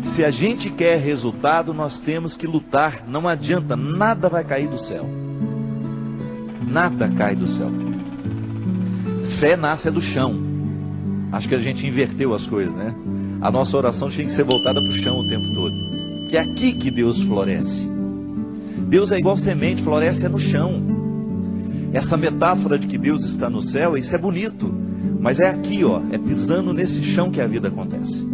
Se a gente quer resultado, nós temos que lutar. Não adianta, nada vai cair do céu. Nada cai do céu. Fé nasce do chão. Acho que a gente inverteu as coisas, né? A nossa oração tinha que ser voltada para o chão o tempo todo. Que é aqui que Deus floresce. Deus é igual semente, floresce no chão. Essa metáfora de que Deus está no céu, isso é bonito. Mas é aqui, ó, é pisando nesse chão que a vida acontece.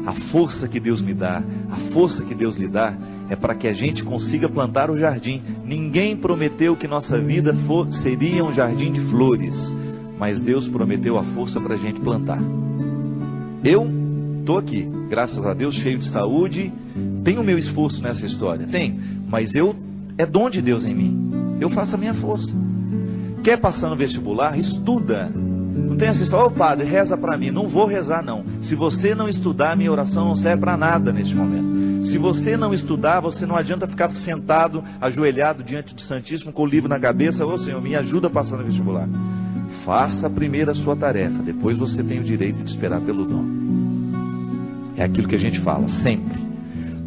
A força que Deus me dá, a força que Deus lhe dá, é para que a gente consiga plantar o jardim. Ninguém prometeu que nossa vida seria um jardim de flores, mas Deus prometeu a força para a gente plantar. Eu estou aqui, graças a Deus, cheio de saúde, tenho o meu esforço nessa história, tem, mas é dom de Deus em mim, eu faço a minha força. Quer passar no vestibular? Estuda. Não tem essa história, ô padre, reza para mim. Não vou rezar não. Se você não estudar, minha oração não serve para nada neste momento. Se você não estudar, você não adianta ficar sentado, ajoelhado diante do Santíssimo com o livro na cabeça. Ô Senhor, me ajuda a passar no vestibular. Faça primeiro a sua tarefa, depois você tem o direito de esperar pelo dom. É aquilo que a gente fala sempre.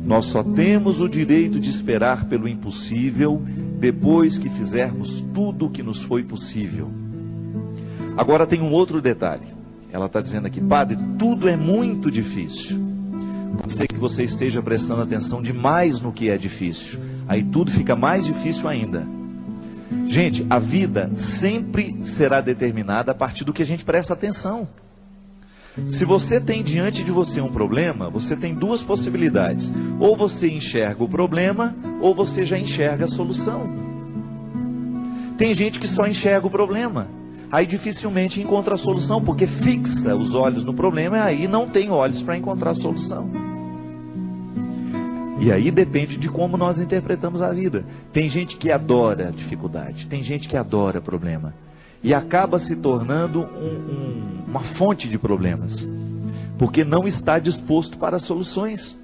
Nós só temos o direito de esperar pelo impossível depois que fizermos tudo o que nos foi possível. Agora tem um outro detalhe. Ela está dizendo aqui, padre, tudo é muito difícil. Pode ser que você esteja prestando atenção demais no que é difícil. Aí tudo fica mais difícil ainda. Gente, a vida sempre será determinada a partir do que a gente presta atenção. Se você tem diante de você um problema, você tem duas possibilidades. Ou você enxerga o problema, ou você já enxerga a solução. Tem gente que só enxerga o problema. Aí dificilmente encontra a solução, porque fixa os olhos no problema e aí não tem olhos para encontrar a solução. E aí depende de como nós interpretamos a vida. Tem gente que adora a dificuldade, tem gente que adora problema. E acaba se tornando uma fonte de problemas, porque não está disposto para soluções.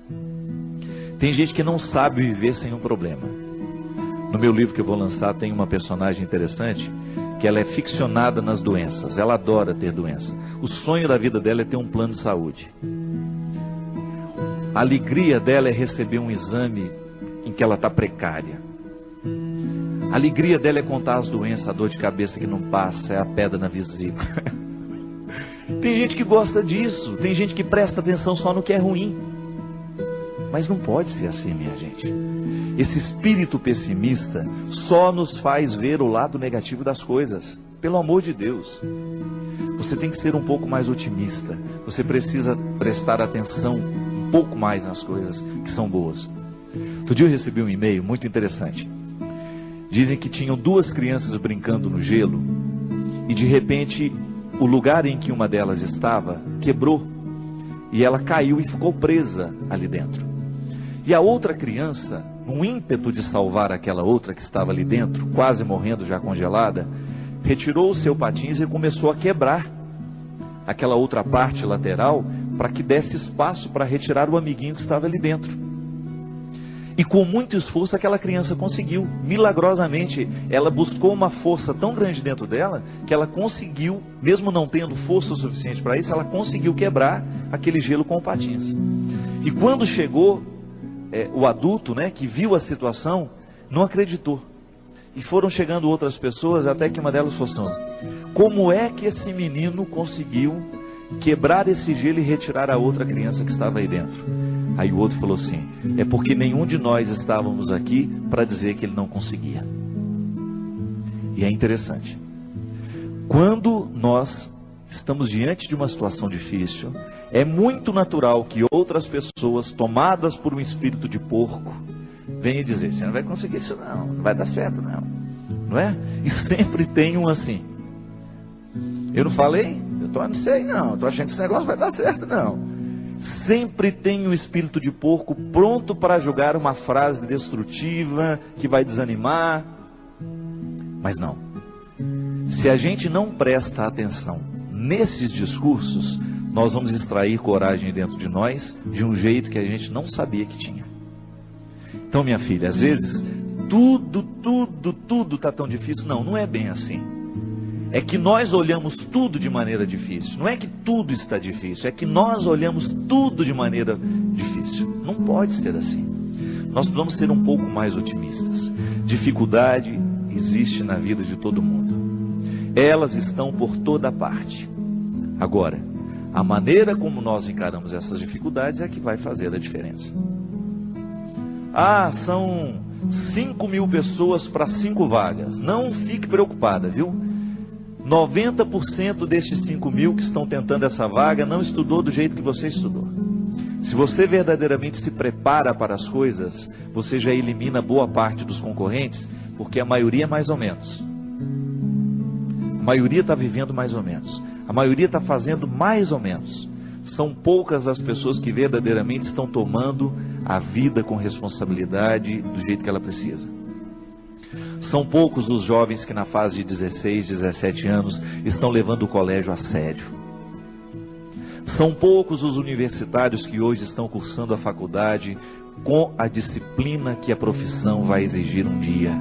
Tem gente que não sabe viver sem um problema. No meu livro que eu vou lançar tem uma personagem interessante, que ela é ficcionada nas doenças, ela adora ter doença. O sonho da vida dela é ter um plano de saúde. A alegria dela é receber um exame em que ela está precária. A alegria dela é contar as doenças, a dor de cabeça que não passa, é a pedra na vesícula. Tem gente que gosta disso, tem gente que presta atenção só no que é ruim. Mas não pode ser assim, minha gente. Esse espírito pessimista só nos faz ver o lado negativo das coisas. Pelo amor de Deus. Você tem que ser um pouco mais otimista. Você precisa prestar atenção um pouco mais nas coisas que são boas. Outro dia eu recebi um e-mail muito interessante. Dizem que tinham duas crianças brincando no gelo e de repente o lugar em que uma delas estava quebrou e ela caiu e ficou presa ali dentro. E a outra criança, num ímpeto de salvar aquela outra que estava ali dentro, quase morrendo já congelada, retirou o seu patins e começou a quebrar aquela outra parte lateral para que desse espaço para retirar o amiguinho que estava ali dentro. E com muito esforço aquela criança conseguiu. Milagrosamente, ela buscou uma força tão grande dentro dela, que ela conseguiu, mesmo não tendo força o suficiente para isso, ela conseguiu quebrar aquele gelo com o patins. E quando chegou o adulto, né, que viu a situação, não acreditou. E foram chegando outras pessoas, até que uma delas falou assim: como é que esse menino conseguiu quebrar esse gelo e retirar a outra criança que estava aí dentro? Aí o outro falou assim: é porque nenhum de nós estávamos aqui para dizer que ele não conseguia. E é interessante. Quando nós estamos diante de uma situação difícil, é muito natural que outras pessoas, tomadas por um espírito de porco, venham dizer: você não vai conseguir isso não, não vai dar certo não. Não é? E sempre tem um assim: eu não falei? Eu não sei não, estou achando que esse negócio vai dar certo não. Sempre tem um espírito de porco pronto para jogar uma frase destrutiva que vai desanimar. Mas não. Se a gente não presta atenção nesses discursos, nós vamos extrair coragem dentro de nós de um jeito que a gente não sabia que tinha. Então, minha filha, às vezes tudo está tão difícil. Não, não é bem assim. É que nós olhamos tudo de maneira difícil. Não é que tudo está difícil, é que nós olhamos tudo de maneira difícil. Não pode ser assim. Nós precisamos ser um pouco mais otimistas. Dificuldade existe na vida de todo mundo. Elas estão por toda parte. Agora, a maneira como nós encaramos essas dificuldades é que vai fazer a diferença. São 5.000 pessoas para 5 vagas. Não fique preocupada, viu? 90% destes 5.000 que estão tentando essa vaga não estudou do jeito que você estudou. Se você verdadeiramente se prepara para as coisas, você já elimina boa parte dos concorrentes, porque a maioria é mais ou menos. A maioria está vivendo mais ou menos. A maioria está fazendo mais ou menos. São poucas as pessoas que verdadeiramente estão tomando a vida com responsabilidade do jeito que ela precisa. São poucos os jovens que na fase de 16, 17 anos estão levando o colégio a sério. São poucos os universitários que hoje estão cursando a faculdade com a disciplina que a profissão vai exigir um dia.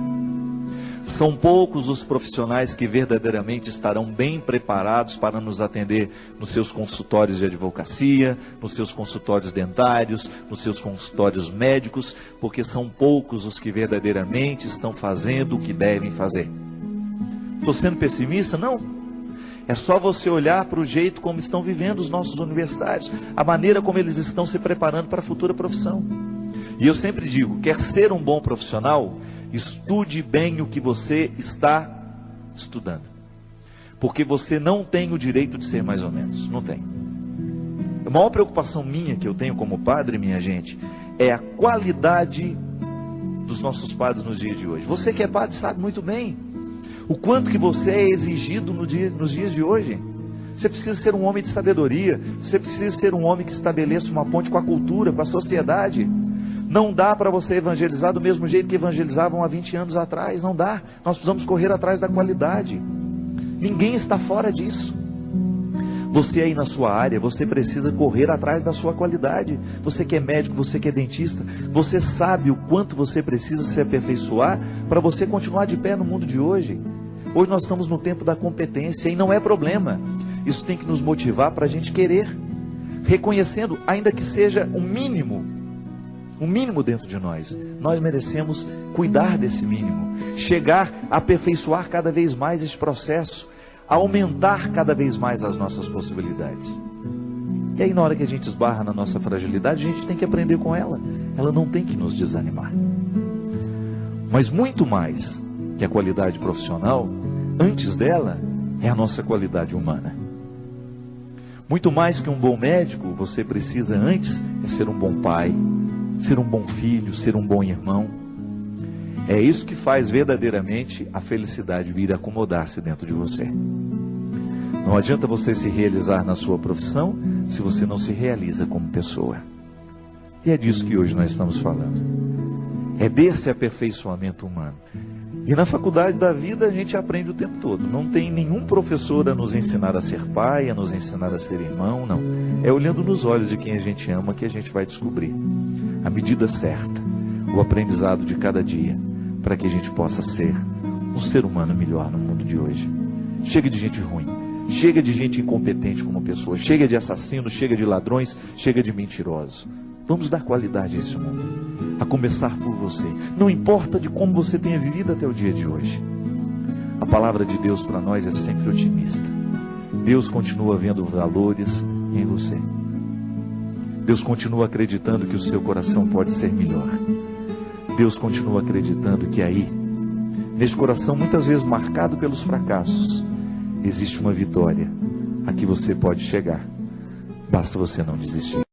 São poucos os profissionais que verdadeiramente estarão bem preparados para nos atender nos seus consultórios de advocacia, nos seus consultórios dentários, nos seus consultórios médicos, porque são poucos os que verdadeiramente estão fazendo o que devem fazer. Estou sendo pessimista? Não. É só você olhar para o jeito como estão vivendo os nossos universitários, a maneira como eles estão se preparando para a futura profissão. E eu sempre digo, quer ser um bom profissional, estude bem o que você está estudando. Porque você não tem o direito de ser mais ou menos. Não tem. A maior preocupação minha que eu tenho como padre, minha gente, é a qualidade dos nossos padres nos dias de hoje. Você que é padre sabe muito bem o quanto que você é exigido nos dias de hoje. Você precisa ser um homem de sabedoria. Você precisa ser um homem que estabeleça uma ponte com a cultura, com a sociedade. Não dá para você evangelizar do mesmo jeito que evangelizavam há 20 anos atrás. Não dá. Nós precisamos correr atrás da qualidade. Ninguém está fora disso. Você aí na sua área, você precisa correr atrás da sua qualidade. Você que é médico, você que é dentista, você sabe o quanto você precisa se aperfeiçoar para você continuar de pé no mundo de hoje. Hoje nós estamos no tempo da competência e não é problema. Isso tem que nos motivar para a gente querer, reconhecendo, ainda que seja um mínimo dentro de nós. Nós merecemos cuidar desse mínimo, chegar a aperfeiçoar cada vez mais esse processo, aumentar cada vez mais as nossas possibilidades. E aí na hora que a gente esbarra na nossa fragilidade, a gente tem que aprender com ela. Ela não tem que nos desanimar. Mas muito mais que a qualidade profissional, antes dela é a nossa qualidade humana. Muito mais que um bom médico, você precisa antes é ser um bom pai, ser um bom filho, ser um bom irmão. É isso que faz verdadeiramente a felicidade vir acomodar-se dentro de você. Não adianta você se realizar na sua profissão se você não se realiza como pessoa. E é disso que hoje nós estamos falando. É desse aperfeiçoamento humano. E na faculdade da vida a gente aprende o tempo todo. Não tem nenhum professor a nos ensinar a ser pai, a nos ensinar a ser irmão, não. É olhando nos olhos de quem a gente ama que a gente vai descobrir a medida certa, o aprendizado de cada dia, para que a gente possa ser um ser humano melhor no mundo de hoje. Chega de gente ruim, chega de gente incompetente como pessoa, chega de assassinos, chega de ladrões, chega de mentirosos. Vamos dar qualidade a esse mundo, a começar por você. Não importa de como você tenha vivido até o dia de hoje. A palavra de Deus para nós é sempre otimista. Deus continua vendo valores em você. Deus continua acreditando que o seu coração pode ser melhor. Deus continua acreditando que aí, nesse coração muitas vezes marcado pelos fracassos, existe uma vitória a que você pode chegar. Basta você não desistir.